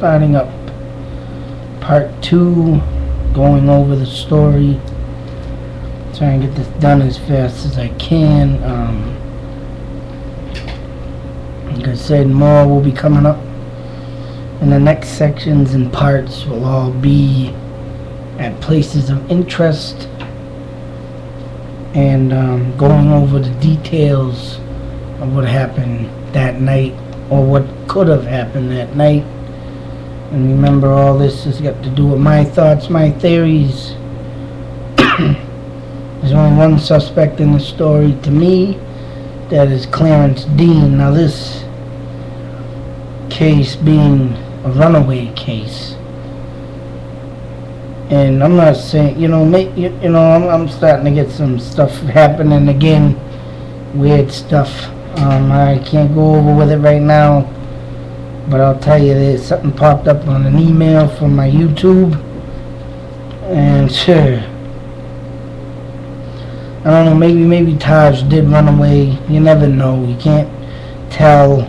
starting up part 2, going over the story, trying to get this done as fast as I can. Like I said, more will be coming up, and the next sections and parts will all be at places of interest, and going over the details of what happened that night, or what could have happened that night. And remember, all this has got to do with my thoughts, my theories. There's only one suspect in the story to me, that is Clarence Dean. Now this case being a runaway case, and I'm not saying, I'm starting to get some stuff happening again, weird stuff. I can't go over with it right now, but I'll tell you, there's something popped up on an email from my YouTube, and sure, I don't know, maybe Taj did run away. You never know. You can't tell,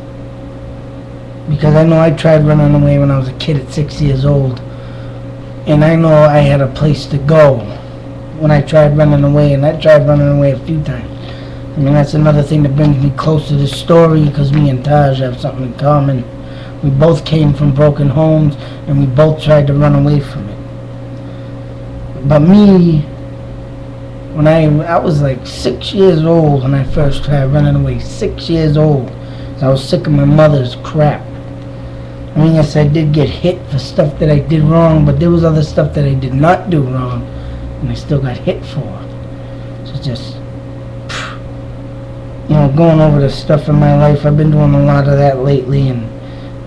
because I know I tried running away when I was a kid at 6 years old, and I know I had a place to go when I tried running away, and I tried running away a few times. I mean, that's another thing that brings me close to this story, because me and Taj have something in common. We both came from broken homes, and we both tried to run away from it. But me, when I was like 6 years old when I first tried running away. 6 years old. So I was sick of my mother's crap. I mean, yes, I did get hit for stuff that I did wrong, but there was other stuff that I did not do wrong, and I still got hit for. So just, going over the stuff in my life, I've been doing a lot of that lately, and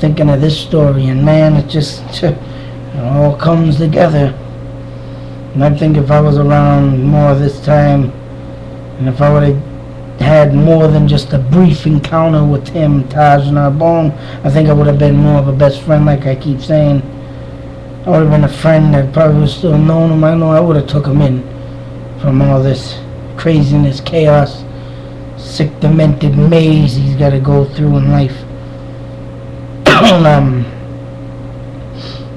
thinking of this story, and man, it just, it all comes together. And I think if I was around more this time, and if I would have had more than just a brief encounter with him, Taj Narbonne, I think I would have been more of a best friend, like I keep saying. I would have been a friend that probably would still known him. I know I would have took him in from all this craziness, chaos, sick, demented maze he's got to go through in life.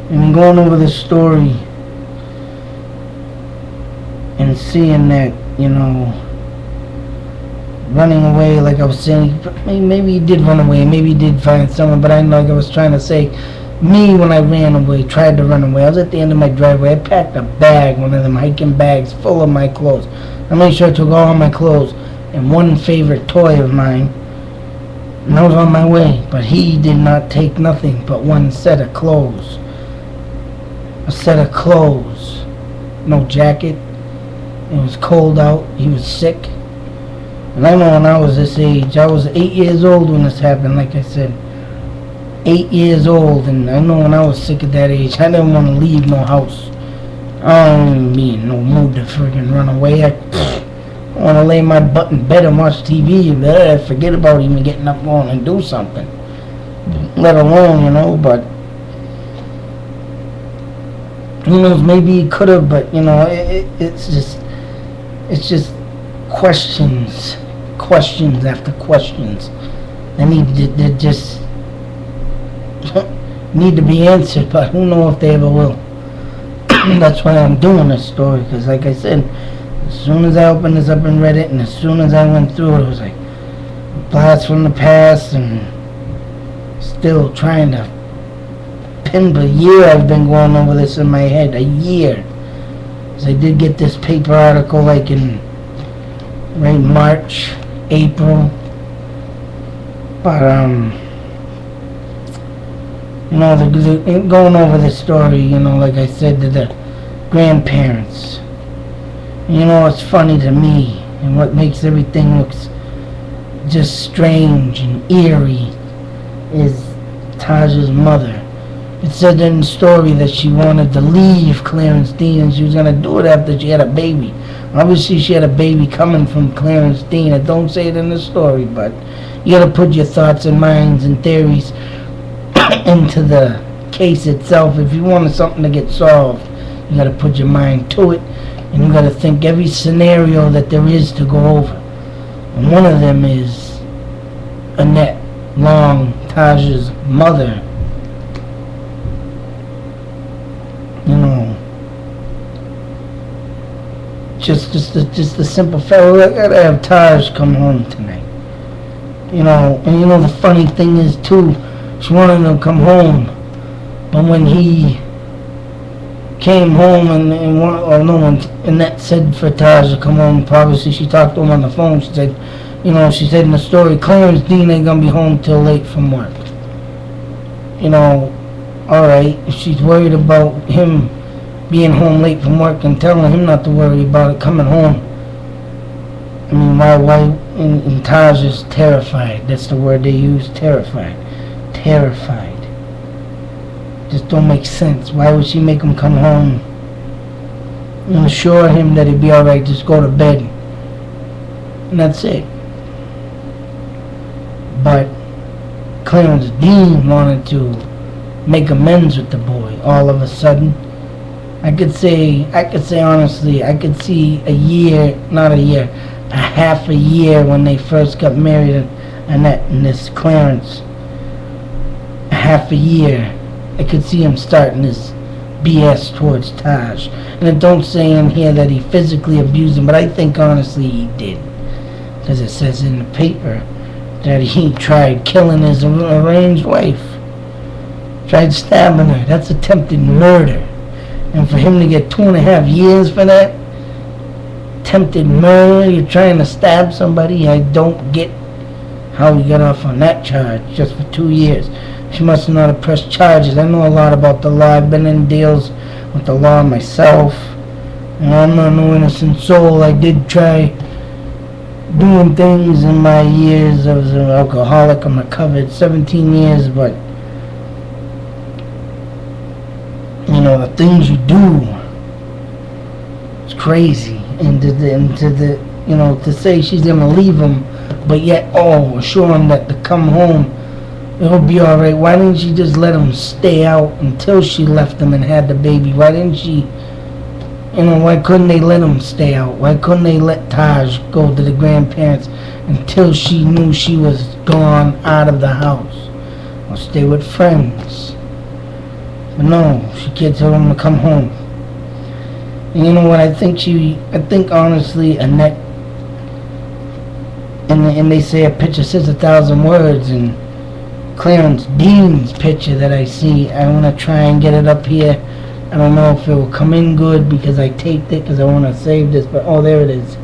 And going over this story and seeing that, running away, like I was saying, maybe he did run away, maybe he did find someone, but like I was trying to say, me, when I ran away, tried to run away, I was at the end of my driveway. I packed a bag, one of them hiking bags, full of my clothes. I made sure I took all my clothes and one favorite toy of mine, and I was on my way. But he did not take nothing but one set of clothes. A set of clothes. No jacket. It was cold out. He was sick. And I know when I was this age, I was 8 years old when this happened, like I said. 8 years old, and I know when I was sick at that age, I didn't want to leave no house. I don't even be in no mood to friggin' run away. I want to lay my butt in bed and watch TV, and forget about even getting up, going and do something. Let alone, but who knows, maybe he could have, but it's just questions after questions. They need to be answered, but who knows if they ever will. That's why I'm doing this story, because like I said, as soon as I opened this up and read it, and as soon as I went through it, it was like blasts from the past, and still trying to pin a year. I've been going over this in my head, a year. Because I did get this paper article like in March, April, but going over the story, like I said, to the grandparents. What's funny to me, and what makes everything look just strange and eerie, is Taj's mother. It said in the story that she wanted to leave Clarence Dean, and she was going to do it after she had a baby. Obviously, she had a baby coming from Clarence Dean. I don't say it in the story, but you got to put your thoughts and minds and theories into the case itself. If you wanted something to get solved, you got to put your mind to it, and you got to think every scenario that there is to go over. And one of them is Annette Long, Taj's mother. just the simple fact, well, I gotta have Taj come home tonight. And the funny thing is too, she wanted him to come home, but when he came home and Annette said for Taj to come home, obviously she talked to him on the phone, she said in the story, Clarence Dean ain't gonna be home till late from work. Alright, if she's worried about him being home late from work and telling him not to worry about it coming home, I mean, why, and Taj is terrified. That's the word they use, terrified. Terrified. Just don't make sense. Why would she make him come home and assure him that he'd be alright, just go to bed, and that's it? But Clarence Dean wanted to make amends with the boy all of a sudden. I could say honestly, I could see a half a year when they first got married, Annette and this Clarence. A half a year. I could see him starting this BS towards Taj. And it don't say in here that he physically abused him, but I think honestly he did. Because it says in the paper that he tried killing his arranged wife. Tried stabbing her. That's attempted murder. And for him to get 2.5 years for that, attempted murder, you're trying to stab somebody, I don't get how he got off on that charge just for 2 years. She must not have pressed charges. I know a lot about the law. I've been in deals with the law myself. And I'm not no innocent soul. I did try doing things in my years. I was an alcoholic. I'm recovered 17 years, but the things you do, it's crazy. And to say she's gonna leave him, but yet assure him that to come home, it'll be alright. Why didn't she just let him stay out until she left him and had the baby? Why didn't she, why couldn't they let him stay out? Why couldn't they let Taj go to the grandparents until she knew she was gone out of the house? Or stay with friends? But no, she can't tell him to come home. And you know what, I think honestly, Annette, and they say a picture says 1,000 words, and Clarence Dean's picture that I see, I want to try and get it up here. I don't know if it will come in good because I taped it because I want to save this, but there it is.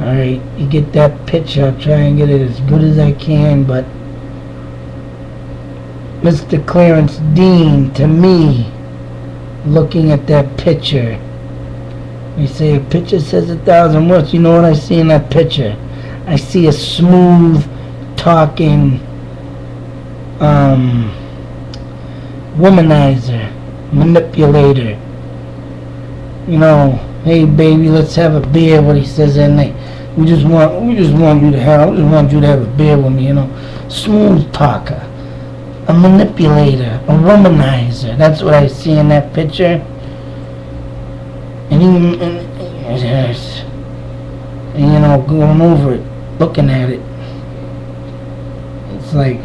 Alright, you get that picture. I'll try and get it as good as I can, but Mr. Clarence Dean, to me, looking at that picture, they say a picture says 1,000 words. You know what I see in that picture? I see a smooth talking womanizer, manipulator. Hey baby, let's have a beer. What he says that night. We just want you to have a beer with me. Smooth talker, a manipulator, a womanizer. That's what I see in that picture. And going over it, looking at it, it's like,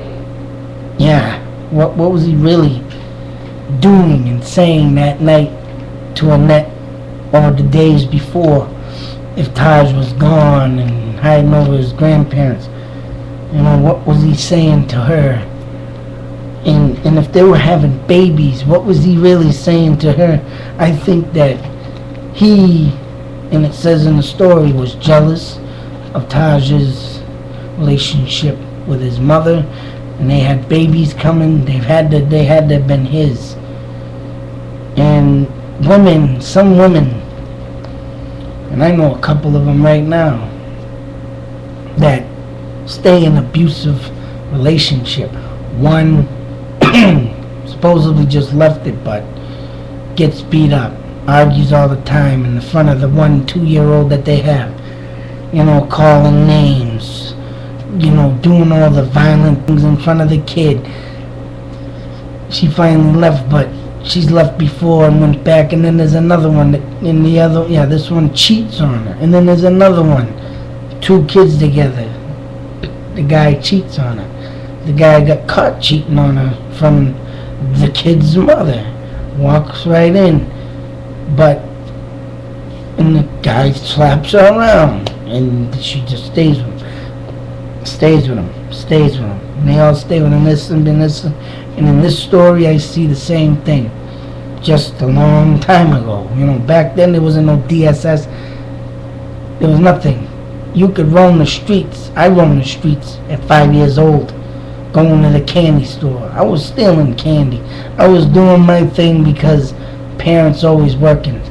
yeah, what was he really doing and saying that night to Annette or the days before, if Taj was gone and hiding over his grandparents? What was he saying to her? And if they were having babies, what was he really saying to her? I think that he, and it says in the story, was jealous of Taj's relationship with his mother, and they had babies coming. They had to have been his. And some women, and I know a couple of them right now, that stay in abusive relationship. One supposedly just left it, but gets beat up, argues all the time in the front of the 1-2-year-old that they have, calling names, doing all the violent things in front of the kid. She finally left, but she's left before and went back, and then there's another one this one cheats on her, and then there's another one, 2 kids together, the guy cheats on her. The guy got caught cheating on her from the kid's mother, walks right in. But And the guy slaps her around, and she just stays with him, stays with him, stays with him. And they all stay with him, listen, and listen. And in this story, I see the same thing. Just a long time ago. You know, back then there wasn't no DSS. There was nothing. You could roam the streets. I roamed the streets at 5 years old, going to the candy store. I was stealing candy. I was doing my thing because parents always working.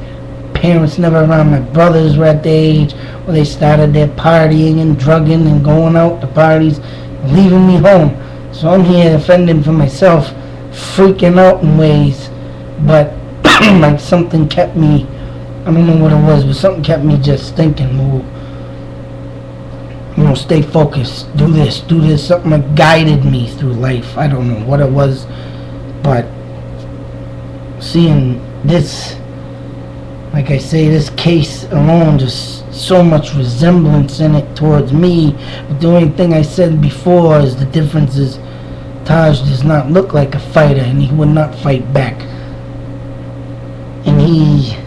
Parents never around. My brothers were at the age where they started their partying and drugging and going out to parties, leaving me home. So I'm here defending for myself, freaking out in ways, but like something kept me, I don't know what it was, but something kept me just thinking, well, you know, stay focused, do this, something that guided me through life. I don't know what it was, but seeing this, like I say, this case alone, just so much resemblance in it towards me. But the only thing I said before is the difference is Taj does not look like a fighter, and he would not fight back. And he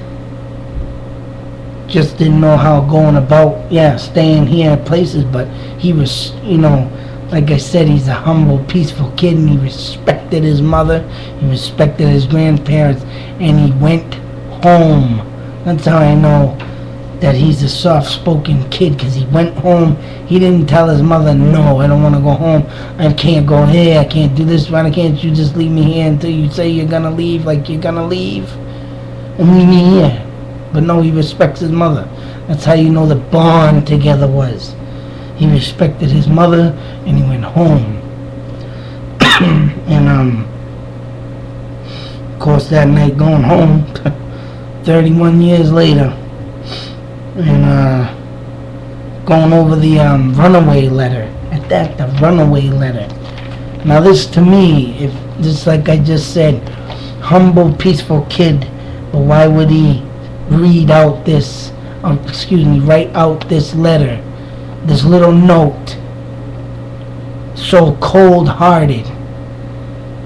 just didn't know how going about, staying here at places, but he was, you know, like I said, he's a humble, peaceful kid, and he respected his mother, he respected his grandparents, and he went home. That's how I know that he's a soft-spoken kid, because he went home. He didn't tell his mother, no, I don't want to go home, I can't go here, I can't do this, why can't you just leave me here until you say you're gonna leave, like you're gonna leave and leave me here. But no, he respects his mother. That's how you know the bond together was. He respected his mother, and he went home. And of course that night going home 31 years later, and going over the runaway letter. At that, the runaway letter. Now this to me, if just like I just said, humble, peaceful kid, but why would he read out this, write out this letter, this little note, so cold-hearted,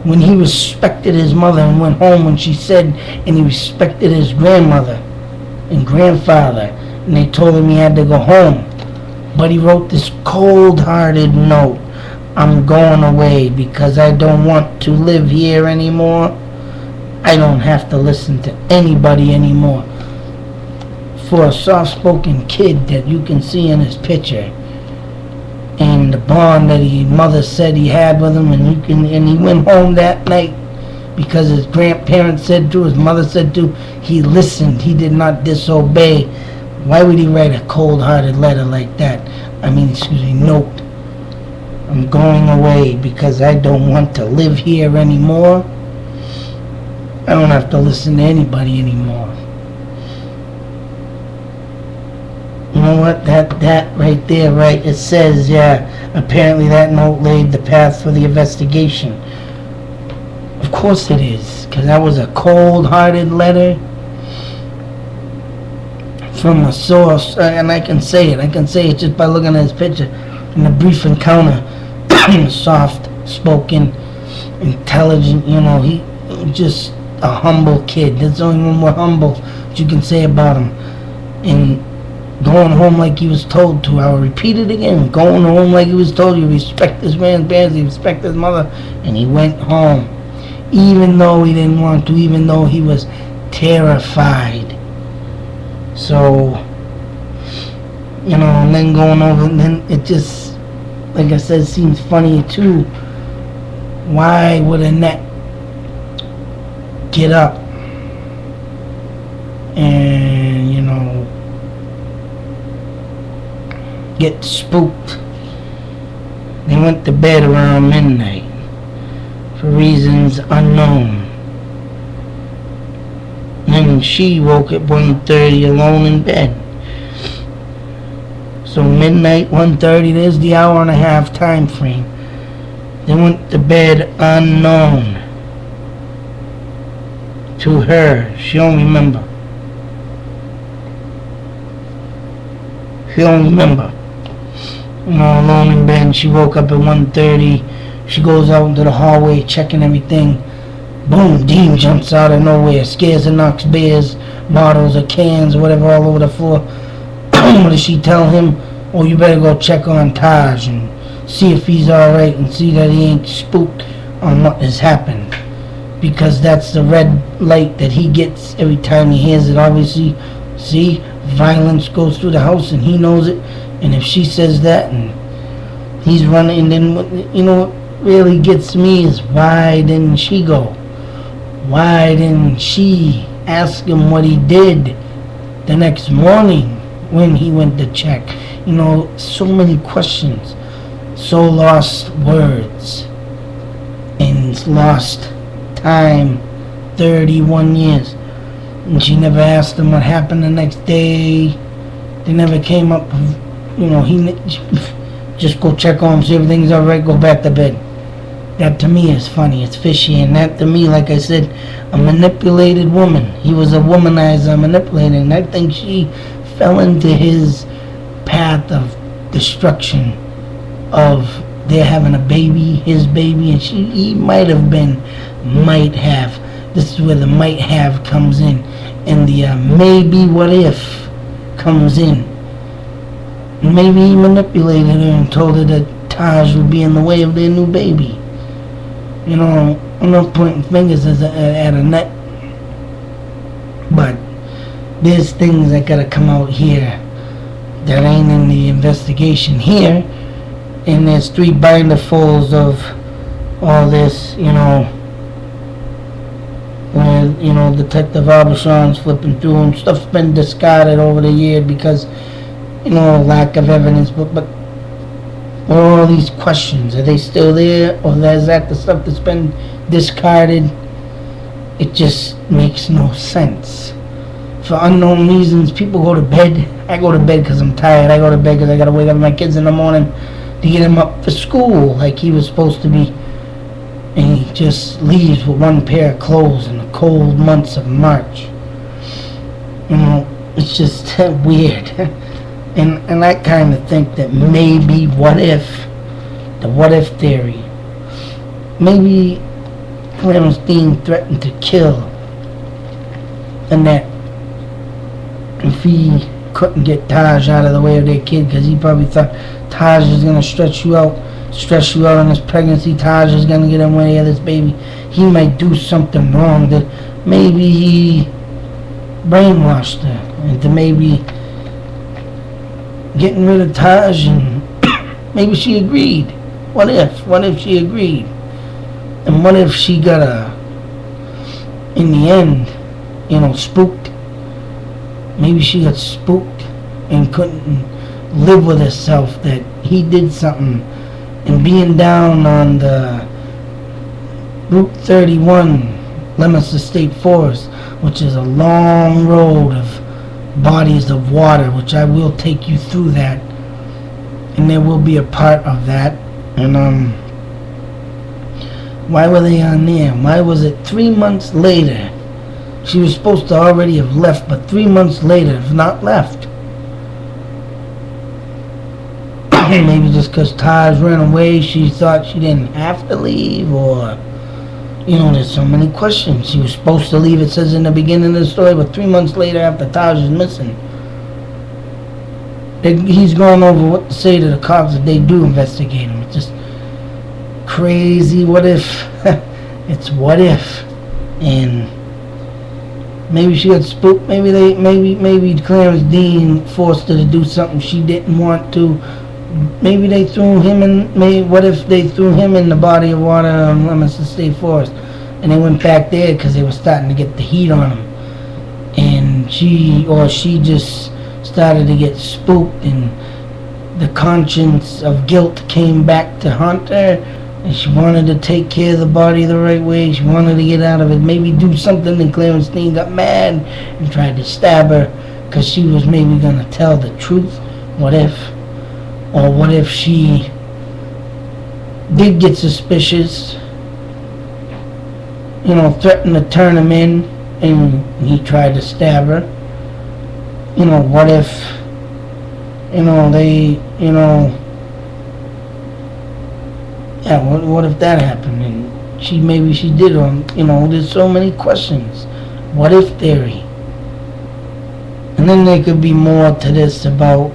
when he respected his mother and went home when she said, and he respected his grandmother and grandfather, and they told him he had to go home, but he wrote this cold-hearted note, I'm going away because I don't want to live here anymore. I don't have to listen to anybody anymore. For a soft-spoken kid that you can see in his picture, and the bond that his mother said he had with him, and he went home that night because his grandparents said to, his mother said to, he listened, he did not disobey. Why would he write a cold-hearted letter like that? Note. I'm going away because I don't want to live here anymore. I don't have to listen to anybody anymore. You know what? That right there, right? It says, apparently that note laid the path for the investigation. Of course it is, because that was a cold-hearted letter from a source, and I can say it just by looking at his picture. In a brief encounter, soft-spoken, intelligent, you know, he just a humble kid. That's the only one more humble that you can say about him. And going home like he was told to. I'll repeat it again. Going home like he was told. You respect this man's parents, you respect his mother, and he went home. Even though he didn't want to, even though he was terrified. So, you know, and then going over, and then it just, like I said, seems funny too. Why would Annette get up and, you know, get spooked? They went to bed around midnight for reasons unknown. And she woke at 1:30 alone in bed. So midnight, 1:30, there's the hour and a half time frame. They went to bed unknown to her. She don't remember. She don't remember. You know, alone in bed. She woke up at 1:30. She goes out into the hallway checking everything. Boom, Dean jumps out of nowhere, scares and knocks beers, bottles or cans or whatever all over the floor. What does she tell him? Oh, you better go check on Taj and see if he's alright and see that he ain't spooked on what has happened. Because that's the red light that he gets every time he hears it. Obviously, see, violence goes through the house and he knows it. And if she says that and he's running, and then, you know, what really gets me is why didn't she go? Why didn't she ask him what he did the next morning when he went to check? You know, so many questions, so lost words, and lost time, 31 years. And she never asked him what happened the next day. They never came up, you know, he just go check on him, see everything's alright, go back to bed. That to me is funny, it's fishy, and that to me, like I said, a manipulated woman. He was a womanizer, manipulated, and I think she fell into his path of destruction, of they're having a baby, his baby, and he might have. This is where the might have comes in, and the maybe what if comes in. Maybe he manipulated her and told her that Taj would be in the way of their new baby. You know, I'm not pointing fingers at a net, but there's things that gotta come out here that ain't in the investigation here, and there's 3 binderfuls of all this, you know, where, you know, Detective Arbitron's flipping through and stuff's been discarded over the year because, you know, lack of evidence, but all these questions, are they still there, or is that the stuff that's been discarded? It just makes no sense. For unknown reasons, people go to bed. I go to bed because I'm tired. I go to bed because I got to wake up my kids in the morning to get him up for school like he was supposed to be. And he just leaves with 1 pair of clothes in the cold months of March. You know, it's just weird. And I kind of think that maybe the what if theory, maybe Clarence Dean threatened to kill Annette if he couldn't get Taj out of the way of their kid, because he probably thought Taj is going to stress you out in his pregnancy. Taj is going to get in the way of this baby. He might do something wrong, that maybe he brainwashed her into maybe getting rid of Taj, and maybe she agreed. What if she agreed? And what if she got in the end, you know, spooked? Maybe she got spooked and couldn't live with herself that he did something. And being down on the Route 31, Leominster State Forest, which is a long road of bodies of water, which I will take you through that, and there will be a part of that. And why were they on there? Why was it 3 months later? She was supposed to already have left, but 3 months later have not left. Maybe just because Taj ran away, she thought she didn't have to leave, or, you know, there's so many questions. She was supposed to leave, it says in the beginning of the story, but 3 months later after Taj is missing, he's going over what to say to the cops if they do investigate him. It's just crazy. What if? It's what if. And maybe she got spooked. Maybe Clarence Dean forced her to do something she didn't want to. Maybe they threw him in. What if they threw him in the body of water on Leominster State Forest, and they went back there because they were starting to get the heat on him, and she just started to get spooked, and the conscience of guilt came back to haunt her, and she wanted to take care of the body the right way. She wanted to get out of it, maybe do something, and Clarence Dean got mad and tried to stab her because she was maybe going to tell the truth. What if? Or what if she did get suspicious, you know, threatened to turn him in, and he tried to stab her? You know, what if, you know, what if that happened? And maybe she did, there's so many questions. What if theory? And then there could be more to this about,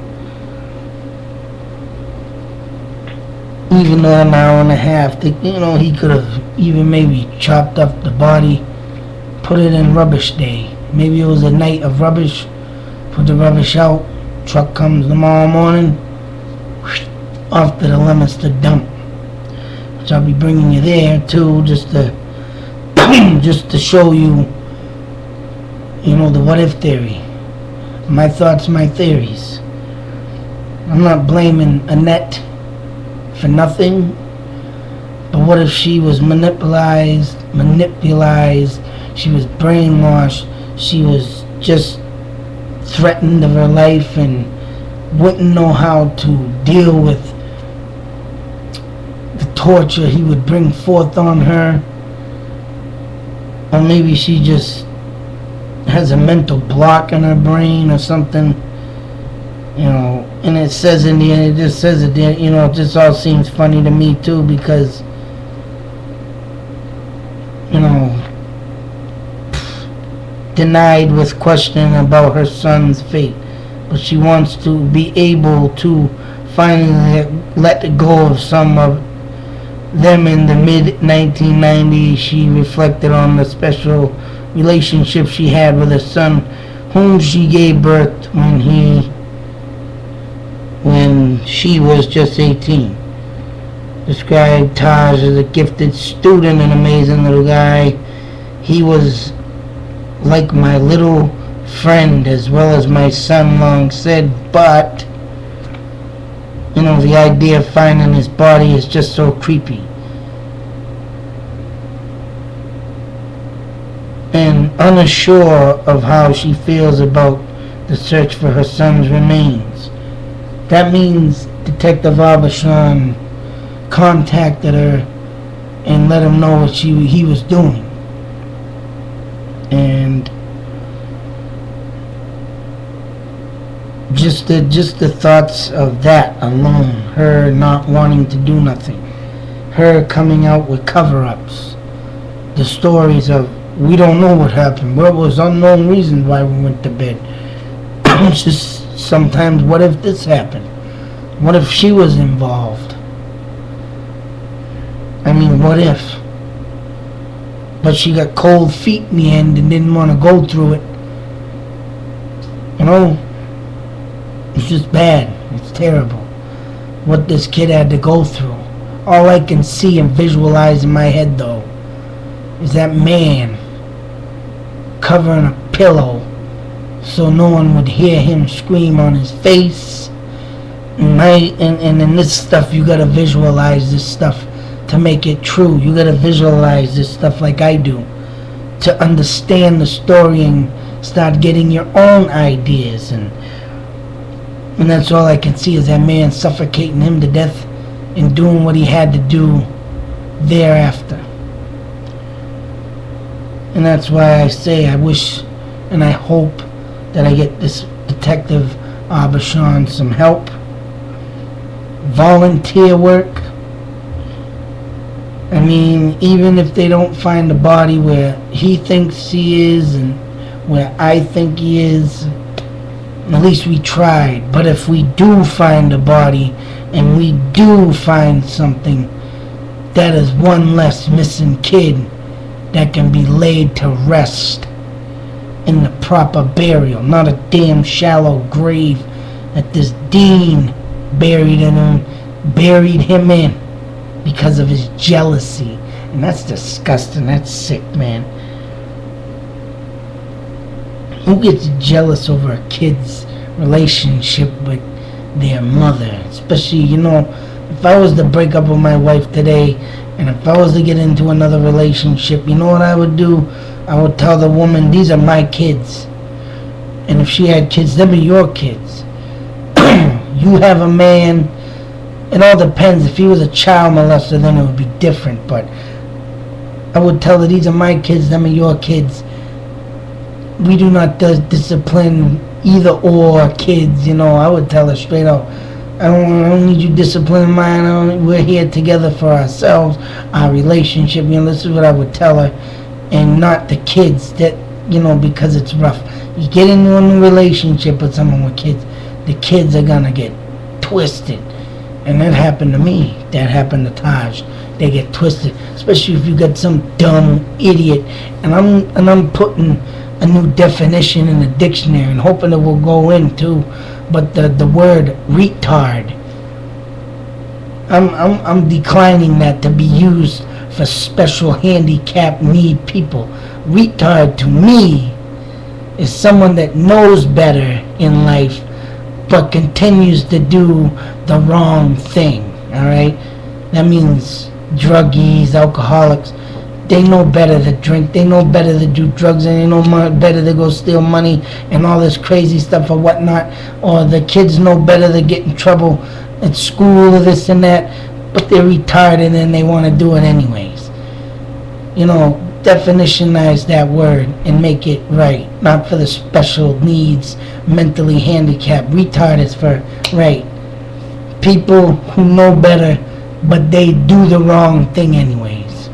even though an hour and a half, he could have even maybe chopped up the body, put it in rubbish day. Maybe it was a night of rubbish, put the rubbish out, truck comes tomorrow morning, off to the limits to dump. Which I'll be bringing you there too, just to just to show you, the what if theory. My thoughts, my theories. I'm not blaming Annette for nothing, but what if she was manipulated, she was brainwashed, she was just threatened of her life and wouldn't know how to deal with the torture he would bring forth on her. Or maybe she just has a mental block in her brain or something, and it says in the end, it just says it there, it just all seems funny to me too, because denied with questioning about her son's fate, but she wants to be able to finally let go of some of them. In the mid-1990s, she reflected on the special relationship she had with her son, whom she gave birth when she was just 18. Described Taj as a gifted student, an amazing little guy. He was like my little friend as well as my son, Long said, but the idea of finding his body is just so creepy. And unsure of how she feels about the search for her son's remains. That means Detective Abashan contacted her and let him know what he was doing. And just the thoughts of that alone, her not wanting to do nothing, her coming out with cover-ups, the stories of we don't know what happened, what was unknown reasons why we went to bed. It's just sometimes, what if this happened? What if she was involved? I mean, what if? But she got cold feet in the end and didn't want to go through it. It's just bad. It's terrible what this kid had to go through. All I can see and visualize in my head, though, is that man covering a pillow so no one would hear him scream on his face. And in this stuff, you gotta visualize this stuff to make it true. You gotta visualize this stuff like I do to understand the story and start getting your own ideas. And that's all I can see is that man suffocating him to death and doing what he had to do thereafter. And that's why I say I wish and I hope that I get this Detective Abashan some help, volunteer work. I mean, even if they don't find the body where he thinks he is and where I think he is, at least we tried. But if we do find a body and we do find something, that is one less missing kid that can be laid to rest in the proper burial, not a damn shallow grave that this dean buried him in because of his jealousy. And that's disgusting. That's sick, man. Who gets jealous over a kid's relationship with their mother? Especially, if I was to break up with my wife today, and if I was to get into another relationship, you know what I would do? I would tell the woman, these are my kids. And if she had kids, them are your kids. You have a man. It all depends. If he was a child molester, then it would be different. But I would tell her, these are my kids, them are your kids. We do not discipline either or kids, I would tell her straight out. I don't need you disciplining mine. We're here together for ourselves, our relationship. This is what I would tell her, and not the kids that, because it's rough. You get into a new relationship with someone with kids, the kids are gonna get twisted. And that happened to me. That happened to Taj. They get twisted, especially if you got some dumb idiot. And I'm putting a new definition in the dictionary and hoping it will go in too. But the word retard, I'm declining that to be used for special handicap need people. Retard to me is someone that knows better in life but continues to do the wrong thing. Alright? That means druggies, alcoholics. They know better to drink, they know better to do drugs, and they know better to go steal money and all this crazy stuff or whatnot. Or the kids know better to get in trouble at school or this and that, but they're retarded and they want to do it anyways. Definitionize that word and make it right. Not for the special needs, mentally handicapped. Retard is for, right, people who know better, but they do the wrong thing anyways.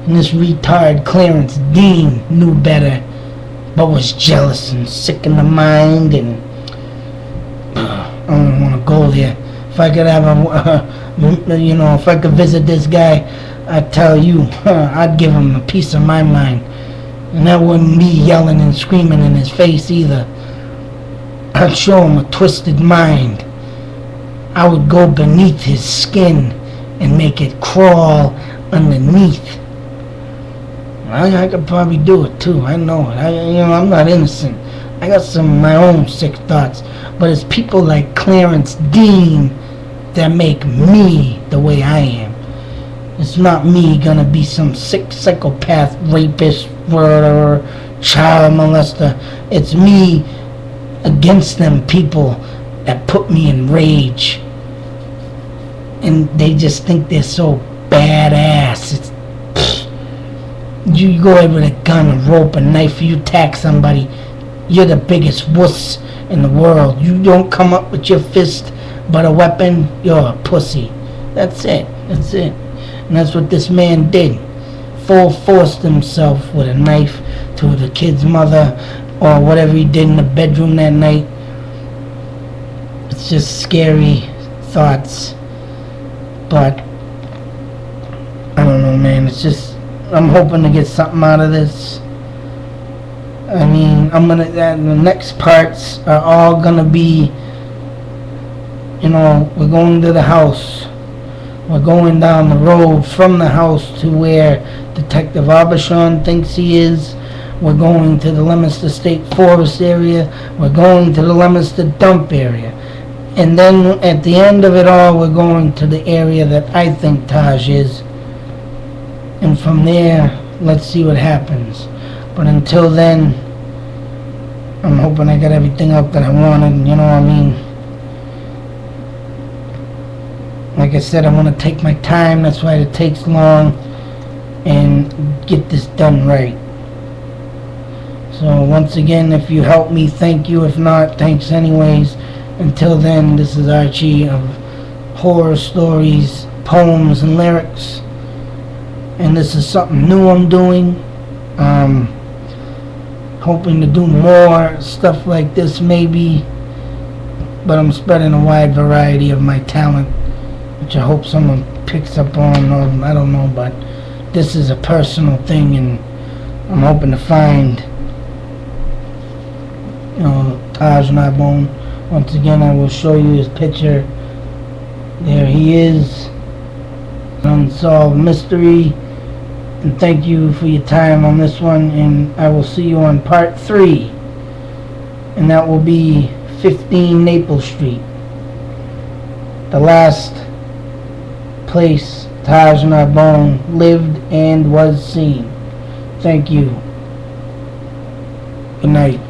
And this retard Clarence Dean knew better, but was jealous and sick in the mind, and I don't want to go there. If I could have if I could visit this guy, I'd tell you, I'd give him a piece of my mind. And that wouldn't be yelling and screaming in his face either. I'd show him a twisted mind. I would go beneath his skin and make it crawl underneath. I could probably do it too. I know it. I'm not innocent. I got some of my own sick thoughts. But it's people like Clarence Dean that make me the way I am. It's not me gonna be some sick psychopath, rapist, murderer, child molester. It's me against them people that put me in rage. And they just think they're so badass. You go in with a gun, a rope, a knife, you attack somebody, you're the biggest wuss in the world. You don't come up with your fist but a weapon, you're a pussy. That's it. And that's what this man did. Full forced himself with a knife to the kid's mother, or whatever he did in the bedroom that night. It's just scary thoughts. But I don't know, man. It's just, I'm hoping to get something out of this. I mean, the next parts are all gonna be, we're going to the house. We're going down the road from the house to where Detective Arbachon thinks he is. We're going to the Leominster State Forest area. We're going to the Leominster Dump area. And then at the end of it all, we're going to the area that I think Taj is. And from there, let's see what happens. But until then, I'm hoping I got everything out that I wanted, you know what I mean? Like I said, I want to take my time, that's why it takes long, and get this done right. So once again, if you help me, thank you. If not, thanks anyways. Until then, this is Archie of Horror Stories, Poems, and Lyrics. And this is something new I'm doing. Hoping to do more stuff like this maybe. But I'm spreading a wide variety of my talent, which I hope someone picks up on, or I don't know, but this is a personal thing, and I'm hoping to find, Taj Narbonne. Once again, I will show you his picture. There he is. Unsolved mystery. And thank you for your time on this one, and I will see you on part 3. And that will be 15 Naples Street. The last place Taj Narbonne lived and was seen. Thank you. Good night.